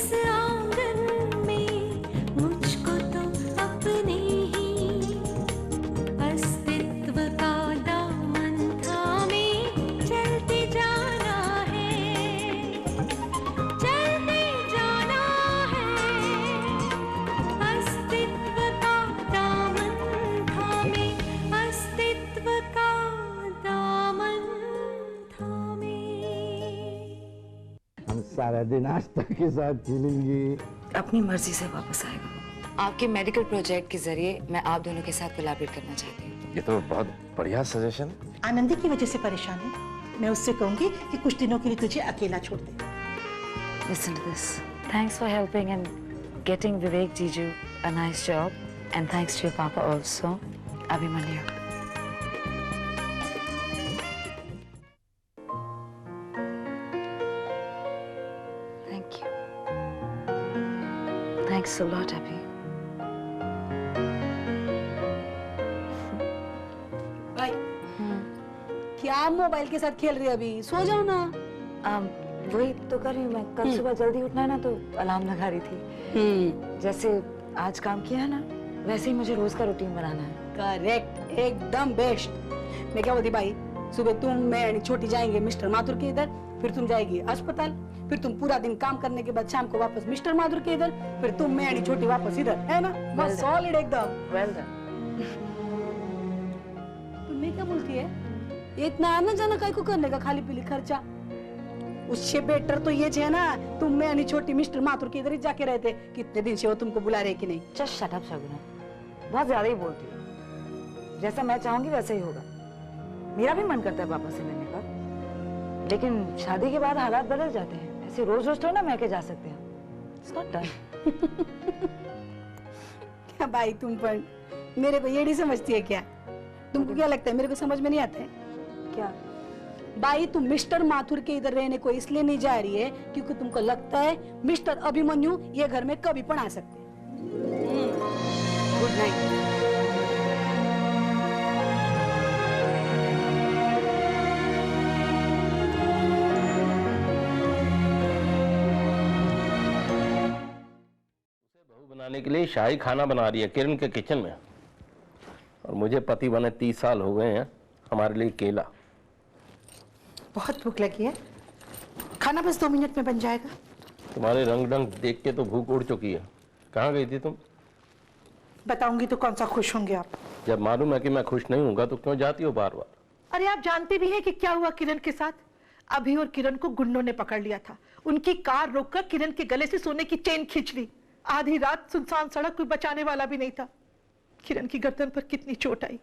इस आंगन में मुझको तो अपने ही अस्तित्व का दामन थामे चलते जाना है, चलते जाना है। अस्तित्व का दामन थामे, अस्तित्व का दामन थामे। हम सारा दिन आस्था के साथ खेलेंगे। अपनी मर्जी से वापस आएगा। आपके मेडिकल प्रोजेक्ट के जरिए मैं आप दोनों के साथ कोलैबोरेट करना चाहती हूँ। ये तो बहुत बढ़िया सजेशन। आनंदी की वजह से परेशान है, मैं उससे कहूंगी कि कुछ दिनों के लिए तुझे अकेला छोड़ दे। Listen to this. Thanks for helping and getting Vivek Jiju a nice job, and thanks to your papa also, Abhimanyu. Thank you. Thanks a lot, Abhi. भाई क्या मोबाइल के साथ खेल रही है अभी? सो जाओ ना। वही तो कर रही हूँ मैं। कल सुबह जल्दी उठना है ना, तो अलार्म लगा रही थी। जैसे आज काम किया है ना, वैसे ही मुझे रोज का रूटीन बनाना है। करेक्ट, एकदम बेस्ट। मैं क्या बोलती भाई, सुबह तुम मैं छोटी जाएंगे मिस्टर माथुर के इधर, फिर तुम जाएगी अस्पताल, फिर तुम पूरा दिन काम करने के बाद शाम को वापस मिस्टर माथुर के इधर, फिर तुम मैं छोटी वापस इधर, है ना? बस सॉलिड एकदम। Well done. तुमने क्या बोलती है, ये इतना आना जाना काय को करने का खाली पीली खर्चा? उससे बेटर तो ये है ना, तुम मैं छोटी मिस्टर माथुर के इधर ही जाके रहते। कितने दिन से वो तुमको बुला रहे कि नहीं? जस्ट शट अप शगुना, बहुत ज्यादा ही बोलती हो। जैसा मैं चाहूंगी वैसा ही होगा। मेरा भी मन करता है पापा से मिलने का, लेकिन शादी के बाद हालात बदल जाते हैं। ऐसे रोज रोज तो ना मैके जा सकते हैं। It's not done. क्या भाई तुम पर मेरे को येड़ी समझती है क्या? तुमको क्या लगता है मेरे को समझ में नहीं आता है क्या? भाई तुम मिस्टर माथुर के इधर रहने को इसलिए नहीं जा रही है क्योंकि तुमको लगता है मिस्टर अभिमन्यु ये घर में कभी पढ़ा सकते। Good night. बनाने के लिए शाही खाना बना रही है किरण के किचन में, और मुझे पति बने 30 साल हो गए हैं, हमारे लिए केला। बहुत भूख लगी है, खाना बस 2 मिनट में बन जाएगा। तुम्हारे रंग ढंग देख के तो भूख उड़ चुकी है। कहाँ गई थी तुम? बताऊंगी तो कौन सा खुश होंगे आप? जब मालूम है कि मैं खुश नहीं हूँगा तो क्यों जाती हो बार बार? अरे आप जानते भी हैं कि क्या हुआ किरण के साथ? अभी और किरण को गुंडों ने पकड़ लिया था। उनकी कार रोककर किरण के गले से सोने की चेन खींच ली। आधी रात सुनसान सड़क, कोई बचाने वाला भी नहीं था। किरण की गर्दन पर कितनी चोट आई।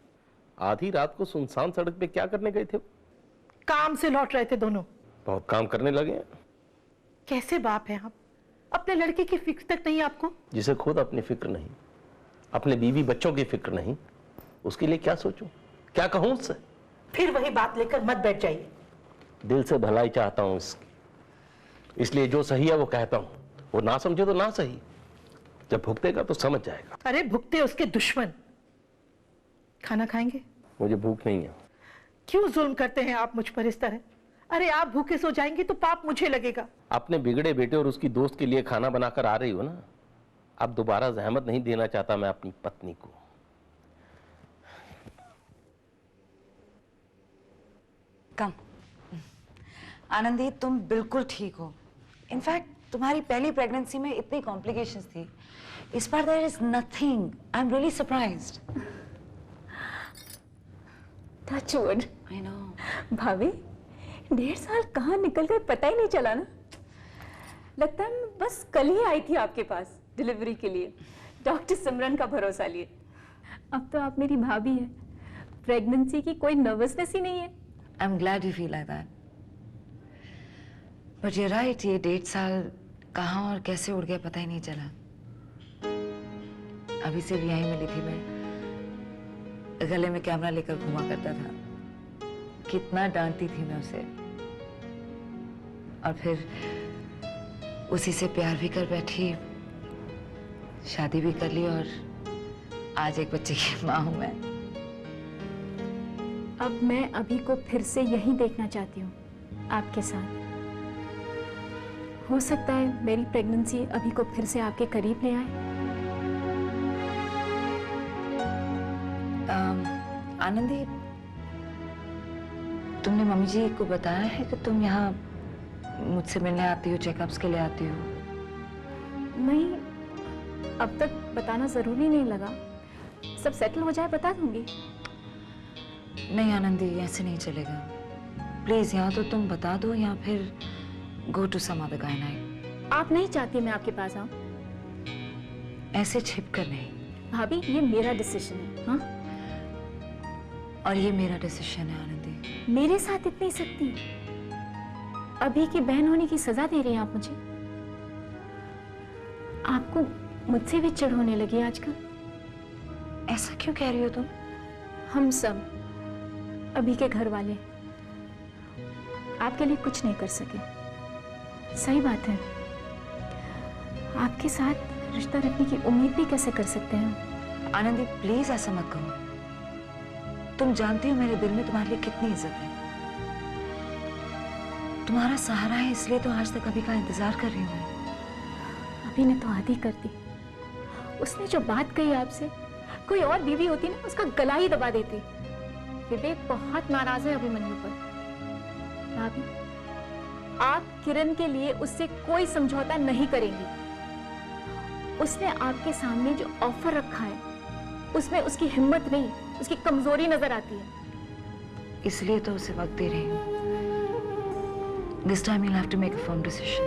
आधी रात को सुनसान सड़क पे क्या करने गए थे? काम से लौट रहे थे दोनों। बहुत काम करने लगे हैं। कैसे बाप हैं आप? अपने लड़के की फिक्र तक नहीं आपको? जिसे खुद अपनी फिक्र नहीं, अपने बीवी बच्चों की फिक्र नहीं, उसके लिए क्या सोचूं, क्या कहूं उससे? फिर वही बात लेकर मत बैठ जाइए। दिल से भलाई चाहता हूं इसकी, इसलिए जो सही है वो कहता हूं। वो ना समझे तो ना सही, जब भुगतेगा तो समझ जाएगा। अरे भुगते उसके दुश्मन। खाना खाएंगे? मुझे भूख नहीं है। क्यों जुल्म करते हैं आप मुझ पर इस तरह? अरे आप भूखे सो जाएंगे तो पाप मुझे लगेगा। अपने बिगड़े बेटे और उसकी दोस्त के लिए खाना बनाकर आ रही हो ना, अब दोबारा जहमत नहीं देना चाहता मैं अपनी पत्नी को। कम आनंदी, तुम बिल्कुल ठीक हो। इनफैक्ट तुम्हारी पहली प्रेगनेंसी में इतनी कॉम्प्लिकेशंस थी, इस बार there is nothing. I am really surprised. Touch wood. I know. भाभी 1.5 साल कहाँ निकल गए पता ही नहीं चला ना। लगता है मैं बस कल ही आई थी आपके पास डिलीवरी के लिए, डॉक्टर सिमरन का भरोसा लिए। अब तो आप मेरी भाभी है, प्रेगनेंसी की कोई नर्वसनेस ही नहीं है। I am glad you feel like that, but you right, ये 1.5 साल कहाँ और कैसे उड़ गया पता ही नहीं चला। अभी से भी यहीं मिली थी मैं, गले में कैमरा लेकर घुमा करता था। कितना डांटती थी मैं उसे, और फिर उसी से प्यार भी कर बैठी, शादी भी कर ली, और आज एक बच्चे की माँ हूं मैं। अब मैं अभी को फिर से यहीं देखना चाहती हूँ आपके साथ। हो सकता है मेरी प्रेगनेंसी अभी को फिर से आपके करीब ले आए। आनंदी, तुमने मम्मी जी को बताया है कि तुम यहाँ मुझसे मिलने आती हो, चेकअप्स के लिए आती हो? नहीं, अब तक बताना जरूरी नहीं लगा। सब सेटल हो जाए बता दूंगी। नहीं आनंदी, ऐसे नहीं चलेगा। प्लीज यहाँ तो तुम बता दो या फिर गो टू सम अदर गायनेक। आप नहीं चाहती मैं आपके पास आऊं? ऐसे छिप कर नहीं। भाभी, ये मेरा डिसीजन है। हाँ, और ये मेरा डिसीजन है आनंदी। मेरे साथ इतनी सख्ती, अभी की बहन होने की सजा दे रही हैं आप मुझे। आपको मुझसे भी चिढ़ होने लगी आजकल। ऐसा क्यों कह रही हो तुम? हम सब, अभी के घर वाले आपके लिए कुछ नहीं कर सके। सही बात है, आपके साथ रिश्ता रखने की उम्मीद भी कैसे कर सकते हैं? आनंदी प्लीज ऐसा मत कहो। तुम जानती हो मेरे दिल में तुम्हारे लिए कितनी इज्जत है। तुम्हारा सहारा है, इसलिए तो आज तक अभी का इंतजार कर रही हूँ। अभी ने तो आधी कर दी। उसने जो बात कही आपसे, कोई और बीवी होती ना उसका गला ही दबा देती। विवेक बहुत नाराज है अभिमन्यु पर। भाभी, आप किरण के लिए उससे कोई समझौता नहीं करेंगी। उसने आपके सामने जो ऑफर रखा है उसमें उसकी हिम्मत नहीं, उसकी कमजोरी नजर आती है। इसलिए तो उसे वक्त दे रही हूँ। This time you'll have to make a firm decision.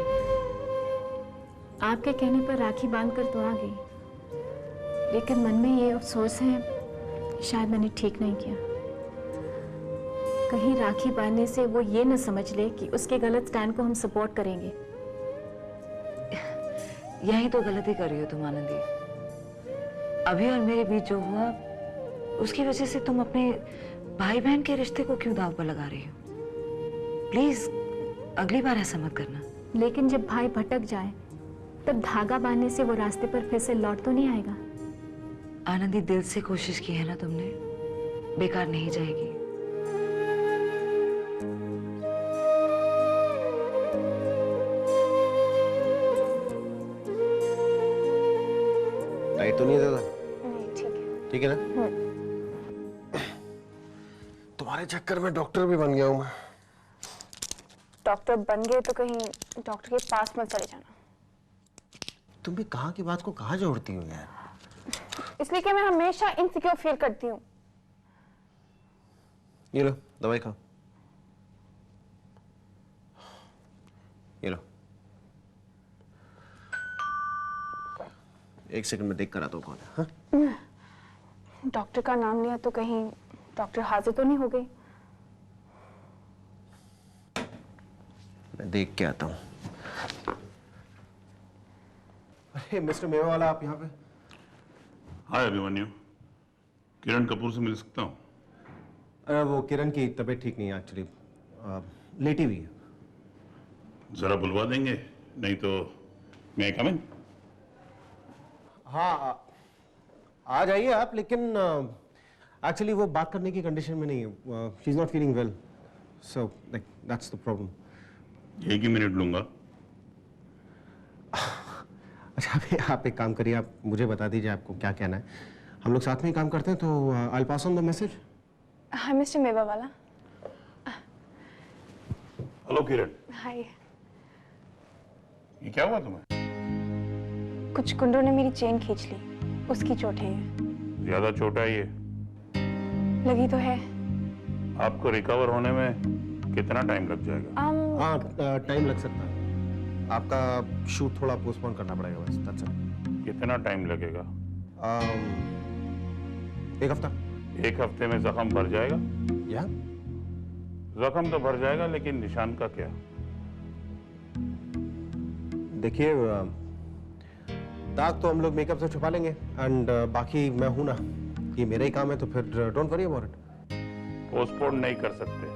आपके कहने पर राखी बांधकर तो आ गई, लेकिन मन में ये अफसोस है कि शायद मैंने ठीक नहीं किया। कहीं राखी बांधने से वो ये न समझ ले कि उसके गलत स्टैंड को हम सपोर्ट करेंगे। यही तो गलती कर रही हो तुम आनंदी। अभी और मेरे बीच जो हुआ, उसकी वजह से तुम अपने भाई बहन के रिश्ते को क्यों दांव पर लगा रही हो? प्लीज अगली बार ऐसा मत करना। लेकिन जब भाई भटक जाए तब धागा बांधने से वो रास्ते पर फिर से लौट तो नहीं आएगा। आनंदी, दिल से कोशिश की है ना तुमने, बेकार नहीं जाएगी। लाइट तो नहीं है दादा? नहीं, ठीक है। ठीक है ना? तुम्हारे चक्कर में डॉक्टर भी बन गया हूं मैं। डॉक्टर बन गए तो कहीं डॉक्टर के पास मत चले जाना। तुम भी कहाँ की बात को कहाँ जोड़ती हो यार? इसलिए कि मैं हमेशा इनसिक्योर फील करती हूँ। ये लो दवाई खाओ। ये लो, एक सेकंड में देख कर आता हूँ कौन है। हाँ? डॉक्टर का नाम लिया तो कहीं डॉक्टर हाजिर तो नहीं हो गई? मैं देख के आता हूँ। अरे मिस्टर मेवाला, आप यहाँ पे? हाय अभिमन्यु, किरण कपूर से मिल सकता हूँ? अरे वो किरण की तबीयत ठीक नहीं है एक्चुअली, लेटी हुई है। जरा बुलवा देंगे, नहीं तो मैं कम इन? हाँ आ जाइए आप, लेकिन एक्चुअली वो बात करने की कंडीशन में नहीं है। She is not feeling well, so like that's the problem. 1 he minute लूंगा। अच्छा आप एक काम करिए, आप मुझे बता दीजिए आपको क्या कहना है। हम लोग साथ में ही काम करते हैं, तो I pass on the message. Hi mister Mewawala. Hello Kiran, hi. ये क्या हुआ तुम्हें? कुछ गुंडों ने मेरी चेन खींच ली, उसकी चोट है ये। ज्यादा चोट आई है? लगी तो है। आपको रिकवर होने में कितना टाइम लग जाएगा? हाँ टाइम लग सकता है। आपका शूट थोड़ा पोस्टपोन करना पड़ेगा बस, that's it। कितना टाइम लगेगा? 1 हफ्ता। 1 हफ्ते में जख्म भर जाएगा? या जख्म तो भर जाएगा, लेकिन निशान का क्या? देखिए दाग तो हम लोग मेकअप से छुपा लेंगे, एंड बाकी मैं हूं ना, ये मेरा ही काम है, तो फिर don't worry about it. Postpone नहीं कर सकते,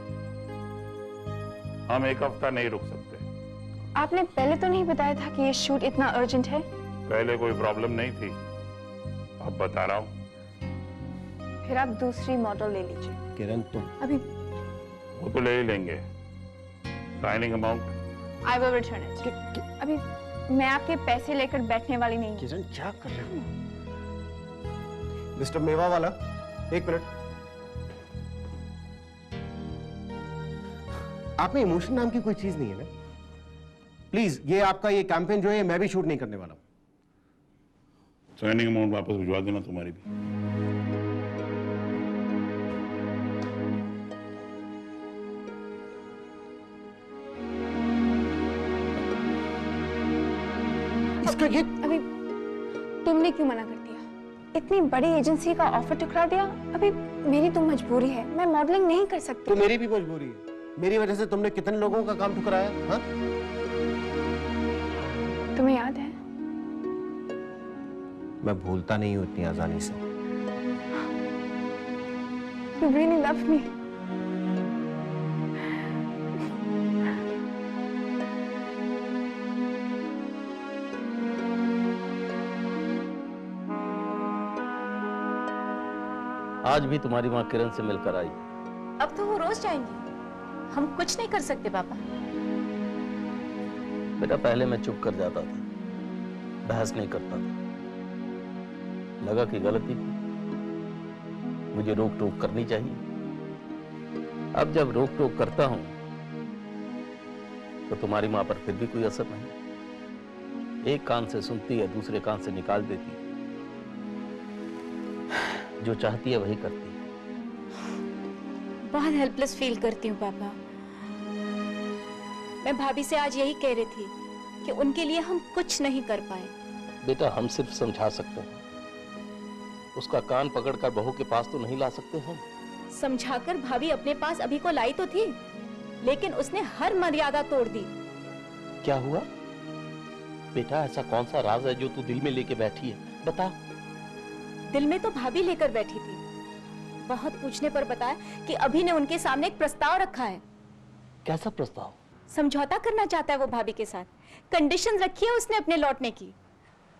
हम 1 हफ्ता नहीं रुक सकते। आपने पहले तो नहीं बताया था कि ये शूट इतना अर्जेंट है? पहले कोई प्रॉब्लम नहीं थी, अब बता रहा हूँ। फिर आप दूसरी मॉडल ले लीजिए। किरण तुम अभी वो तो ले ही लेंगे। Signing amount I will return it. अभी मैं आपके पैसे लेकर बैठने वाली नहीं हूँ। किरण क्या कर रहे हो? मिस्टर मेवा वाला, एक मिनट। आप में इमोशन नाम की कोई चीज नहीं है ना? प्लीज, ये आपका ये कैंपेन जो है मैं भी शूट नहीं करने वाला हूं। साइनिंग अमाउंट वापस भिजवा देना तुम्हारी भी। इसका ये अभी तुमने क्यों मना कर दिया? इतनी बड़ी एजेंसी का ऑफर ठुकरा दिया। अभी मेरी तो मजबूरी है, मैं मॉडलिंग नहीं कर सकती। तो मेरी भी मजबूरी है। मेरी वजह से तुमने कितने लोगों का काम ठुकराया? हाँ? तुम्हें याद है? मैं भूलता नहीं हूं इतनी आसानी से। You really love me. आज भी तुम्हारी माँ किरण से मिलकर आई। अब तो वो रोज जाएंगी, हम कुछ नहीं कर सकते पापा। बेटा पहले मैं चुप कर जाता था, बहस नहीं करता था, लगा कि गलती की, मुझे रोक टोक करनी चाहिए। अब जब रोक टोक करता हूं तो तुम्हारी मां पर फिर भी कोई असर नहीं। एक कान से सुनती है, दूसरे कान से निकाल देती है। जो चाहती है वही करती है। बहुत हेल्पलेस फील करती हूँ पापा। मैं भाभी से आज यही कह रही थी कि उनके लिए हम कुछ नहीं कर पाए। बेटा हम सिर्फ समझा सकते हैं, उसका कान पकड़कर बहू के पास तो नहीं ला सकते हैं। समझाकर भाभी अपने पास अभी को लाई तो थी, लेकिन उसने हर मर्यादा तोड़ दी। क्या हुआ बेटा? ऐसा कौन सा राज है जो तू दिल में लेके बैठी है? बता। दिल में तो भाभी लेकर बैठी थी। बहुत पूछने पर बताया कि अभी ने उनके सामने एक प्रस्ताव रखा है। कैसा प्रस्ताव? समझौता करना चाहता है वो भाभी के साथ। कंडीशन रखी है उसने अपने लौटने की।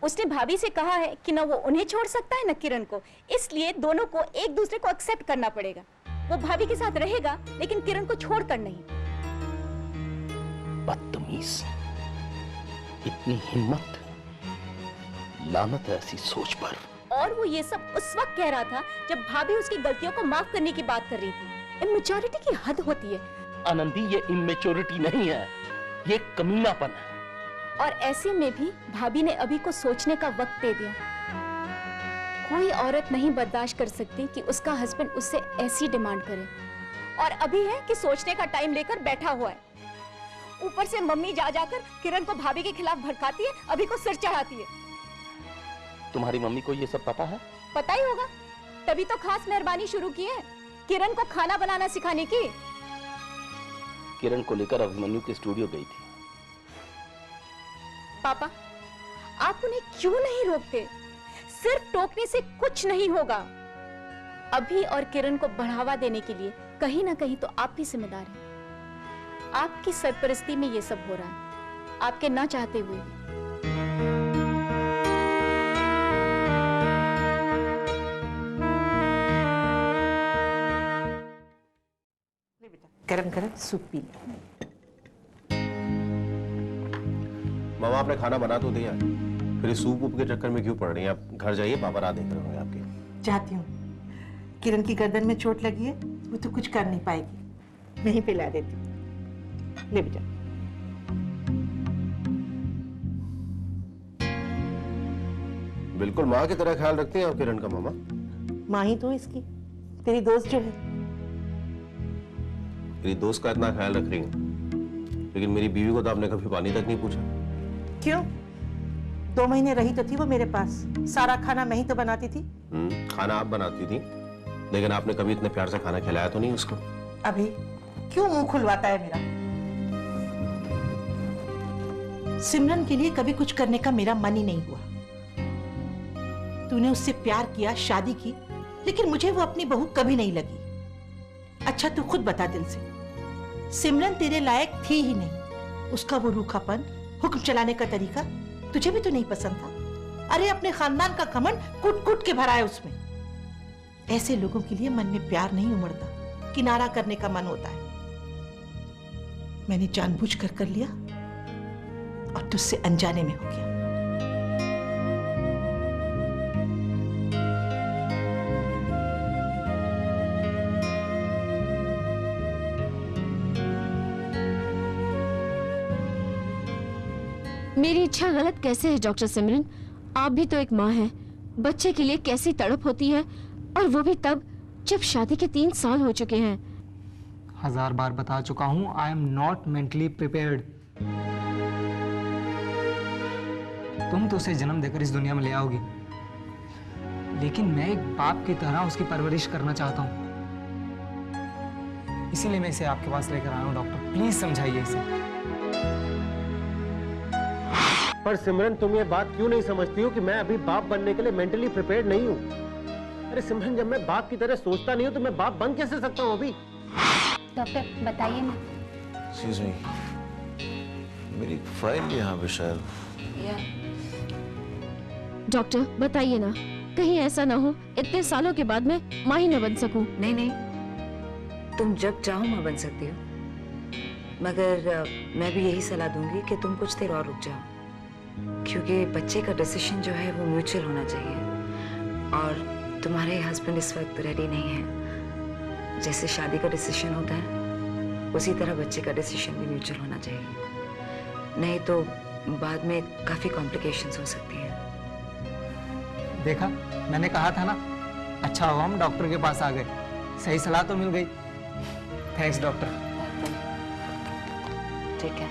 उसने भाभी से कहा है कि न वो उन्हें छोड़ सकता है न किरण को, इसलिए दोनों को एक दूसरे को एक्सेप्ट करना पड़ेगा। वो भाभी के साथ रहेगा लेकिन किरण को छोड़कर नहीं। बदतमीज, इतनी हिम्मत, लानत है ऐसी सोच पर। और वो ये सब उस वक्त कह रहा था जब भाभी उसकी गलतियों को माफ करने की बात कर रही थी। इमेच्योरिटी की हद होती है आनंदी, ये इमेच्योरिटी नहीं है, ये कमीनापन है। और ऐसे में भी भाभी ने अभी को सोचने का वक्त दे दिया। कोई औरत नहीं बर्दाश्त कर सकती कि उसका हस्बैंड उससे ऐसी डिमांड करे। और अभी है कि सोचने का टाइम लेकर बैठा हुआ है। ऊपर से मम्मी जा जाकर किरण को भाभी के खिलाफ भड़काती है, अभी को सिर चढ़ाती है। तुम्हारी मम्मी को ये सब पता है? पता ही होगा, तभी तो खास मेहरबानी शुरू की है किरण को खाना बनाना सिखाने की। किरण को लेकर अभिमन्यु के स्टूडियो गई थी। पापा, आप उन्हें क्यों नहीं रोकते? सिर्फ टोकने से कुछ नहीं होगा। अभी और किरण को बढ़ावा देने के लिए कहीं ना कहीं तो आप भी जिम्मेदार हैं। आपकी सरपरस्ती में ये सब हो रहा है, आपके ना चाहते हुए भी। गरम गरम सूप पी ले। मामा आपने खाना बना तो दिया, फिर इस सूप वूप के चक्कर में क्यों पड़ रही हैं? आप घर जाइए, पापा रात देख रहे होंगे आपके। जाती हूँ, किरण की गर्दन में चोट लगी है, वो तो कुछ कर नहीं पाएगी, मैं ही पिला देती हूँ। ले बेटा। बिल्कुल माँ की तरह ख्याल रखती हैं आप किरण का मामा। माँ ही तो इसकी, तेरी दोस्त जो है। मेरी दोस्त का इतना ख्याल रख रही हूँ, लेकिन मेरी बीवी को तो आपने कभी पानी तक नहीं पूछा। क्यों? 2 महीने रही तो थी वो मेरे पास, सारा खाना मैं ही तो बनाती थी। खाना आप बनाती थी, लेकिन आपने कभी इतने प्यार से खाना खिलाया तो नहीं उसको। अभी क्यों मुंह खुलवाता है मेरा? सिमरन के लिए कभी कुछ करने का मेरा मन ही नहीं हुआ। तूने उससे प्यार किया, शादी की, लेकिन मुझे वो अपनी बहू कभी नहीं लगी। अच्छा तू खुद बता दिल से, सिमरन तेरे लायक थी ही नहीं। उसका वो रूखापन, हुक्म चलाने का तरीका तुझे भी तो नहीं पसंद था। अरे अपने खानदान का घमंड कूट कूट के भरा है उसमें। ऐसे लोगों के लिए मन में प्यार नहीं उमड़ता, किनारा करने का मन होता है। मैंने जानबूझकर कर लिया और तुझसे अनजाने में हो गया। मेरी इच्छा गलत कैसे है डॉक्टर सिमरन? आप भी तो एक माँ हैं। बच्चे के लिए कैसी तड़प होती है, और वो भी तब जब शादी के 3 साल हो चुके हैं। 1000 बार बता चुका हूँ, I am not mentally prepared. तुम तो उसे जन्म देकर इस दुनिया में ले आओगी, लेकिन मैं एक बाप की तरह उसकी परवरिश करना चाहता हूँ। इसीलिए मैं इसे आपके पास लेकर आया हूँ। डॉक्टर प्लीज समझाइए इसे। पर सिमरन, तुम ये बात क्यों नहीं समझती हो कि मैं अभी बाप बनने के लिए मेंटली प्रिपेयर्ड नहीं हूँ? अरे सिमरन, जब मैं बाप की तरह सोचता नहीं हूँ तो मैं बाप बन कैसे सकता हूँ अभी? डॉक्टर बताइए ना। एक्सक्यूज मी, मेरी फाइल यहाँ पे शायद। डॉक्टर बताइए ना, कहीं ऐसा ना हो इतने सालों के बाद मैं माँ ही न बन सकूं। नहीं नहीं, तुम जब चाहो माँ बन सकती हो, मगर मैं भी यही सलाह दूंगी कि तुम कुछ देर और रुक जाओ, क्योंकि बच्चे का डिसीजन जो है वो म्यूचुअल होना चाहिए, और तुम्हारे हस्बैंड इस वक्त रेडी नहीं है। जैसे शादी का डिसीजन होता है उसी तरह बच्चे का डिसीजन भी म्यूचुअल होना चाहिए, नहीं तो बाद में काफी कॉम्प्लिकेशंस हो सकती हैं। देखा, मैंने कहा था ना, अच्छा हुआ हम डॉक्टर के पास आ गए, सही सलाह तो मिल गई। Thanks doctor. ठीक है।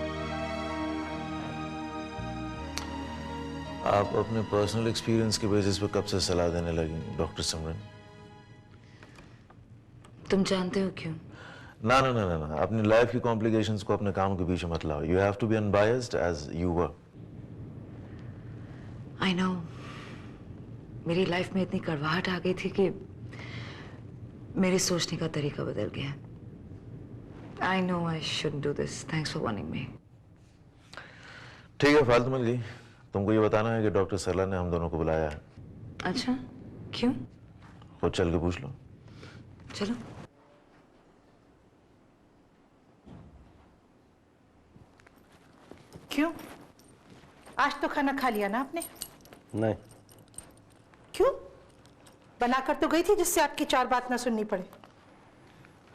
आप अपने पर्सनल एक्सपीरियंस के बेसिस पे कब से सलाह देने लगी डॉक्टर सिमरन? तुम जानते हो क्यों? ना ना ना ना, अपनी लाइफ की कॉम्प्लिकेशंस को अपने काम के बीच में मत लाओ। You have to be unbiased as you were. I know, मेरी लाइफ में इतनी कड़वाहट आ गई थी कि मेरे सोचने का तरीका बदल गया। I know I shouldn't do this. Thanks for warning me. ठीक है, फालतू मत गई। तुमको ये बताना है कि डॉक्टर सरला ने हम दोनों को बुलाया है। अच्छा, क्यों? खुद चल के पूछ लो। चलो। क्यों? आज तो खाना खा लिया ना आपने? नहीं। क्यों? बनाकर तो गई थी जिससे आपकी 4 बात ना सुननी पड़े।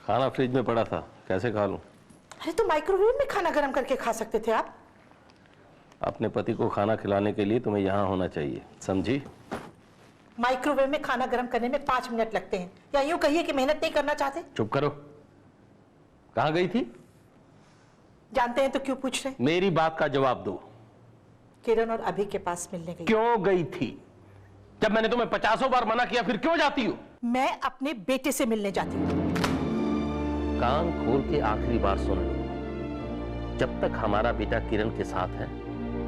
खाना फ्रिज में पड़ा था, कैसे खा लूं? अरे तो माइक्रोवेव में खाना गर्म करके खा सकते थे आप। अपने पति को खाना खिलाने के लिए तुम्हें यहाँ होना चाहिए, समझी? माइक्रोवेव में खाना गर्म करने में 5 मिनट लगते हैं, या यूं कहिए कि मेहनत नहीं करना चाहते। चुप करो। कहाँ गई थी? जानते हैं तो क्यों पूछ रहे? मेरी बात का जवाब दो। किरण और अभी के पास मिलने गई। क्यों गई थी? जब मैंने तुम्हें 50 बार मना किया, फिर क्यों जाती हो? मैं अपने बेटे से मिलने जाती हूँ। कान खोल के आखिरी बार सुन लो, जब तक हमारा बेटा किरण के साथ है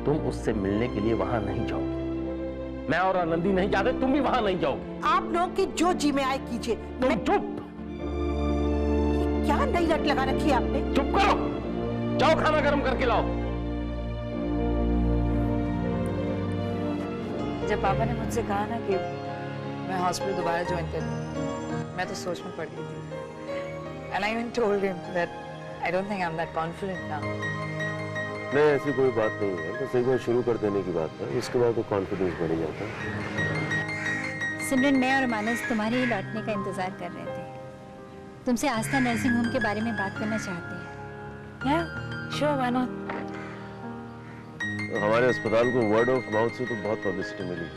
तुम उससे मिलने के लिए वहां नहीं जाओगे। मैं और आनंदी नहीं जाते, तुम भी वहां नहीं जाओगे। आप लोग की जो जी में आए कीजिए। तुम चुप। क्या नई रट लगा रखी है आपने? चुप करो, जाओ खाना गर्म करके लाओ। जब पापा ने मुझसे कहा ना कि मैं हॉस्पिटल दोबारा ज्वाइन करूं, मैं तो सोच में पड़ गई थी। And I even told him that I don't think I'm that confident now. नहीं, ऐसी कोई बात नहीं है, बस एक बार शुरू कर देने की बात है, उसके बाद तो कॉन्फिडेंस बढ़ जाता है। सिमरन, मैं और मानस तुम्हारे ही लौटने का इंतजार कर रहे थे। तुमसे आस्था नर्सिंग होम के बारे में बात करना चाहते हैं। Yeah, sure, why not? हमारे अस्पताल को वर्ड ऑफ माउथ से तो बहुत पब्लिसिटी मिली,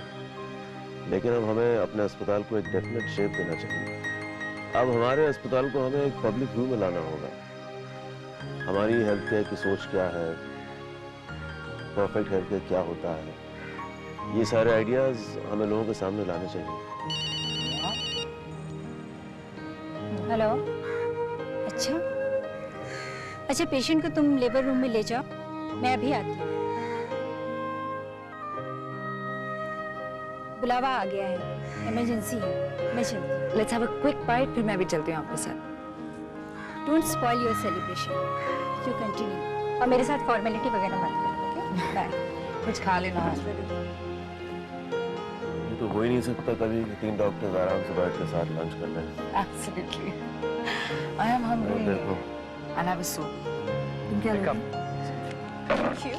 लेकिन अब हमें अपने अस्पताल को एक डेफिनेट शेप देना चाहिए। अब हमारे अस्पताल को हमें एक पब्लिक व्यू में लाना होगा। हमारी हेल्थ केयर की सोच क्या है, परफेक्ट हेल्थ केयर क्या होता है, ये सारे आइडियाज हमें लोगों के सामने लाने चाहिए। हेलो। अच्छा, पेशेंट को तुम लेबर रूम में ले जाओ, मैं अभी आती हूँ। बुलावा आ गया है, इमरजेंसी है, मैं चलती हूँ। Let's have a quick bite, फिर मैं भी चलती हूँ आपके साथ। Don't spoil your celebration. You continue. और मेरे साथ फॉर्मेलिटी वगैरह मत करो, ओके? बाय। कुछ खा लेना हॉस्पिटल। ये तो हो ही नहीं सकता कभी कि 3 डॉक्टर्स आराम से बैठ के साथ लंच कर लें। Absolutely. I am hungry. देखो, I'll have a soup. तुम क्या लोगे? Thank you.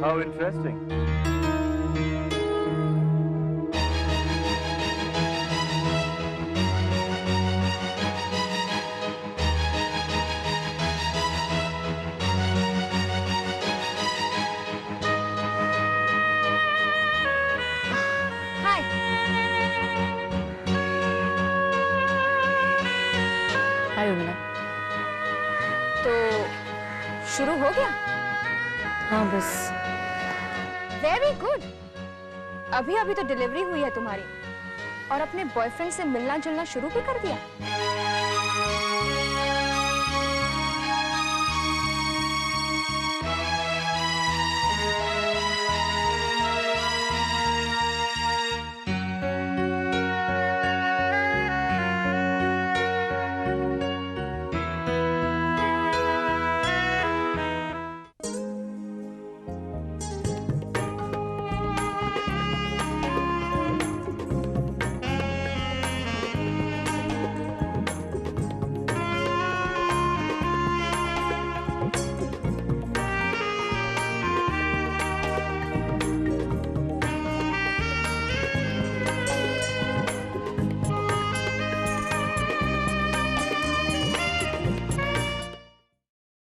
How interesting. हाय। हाय उर्मिला। तो शुरू हो गया? हाँ बस। Very good. अभी अभी तो डिलीवरी हुई है तुम्हारी और अपने बॉयफ्रेंड से मिलना जुलना शुरू भी कर दिया।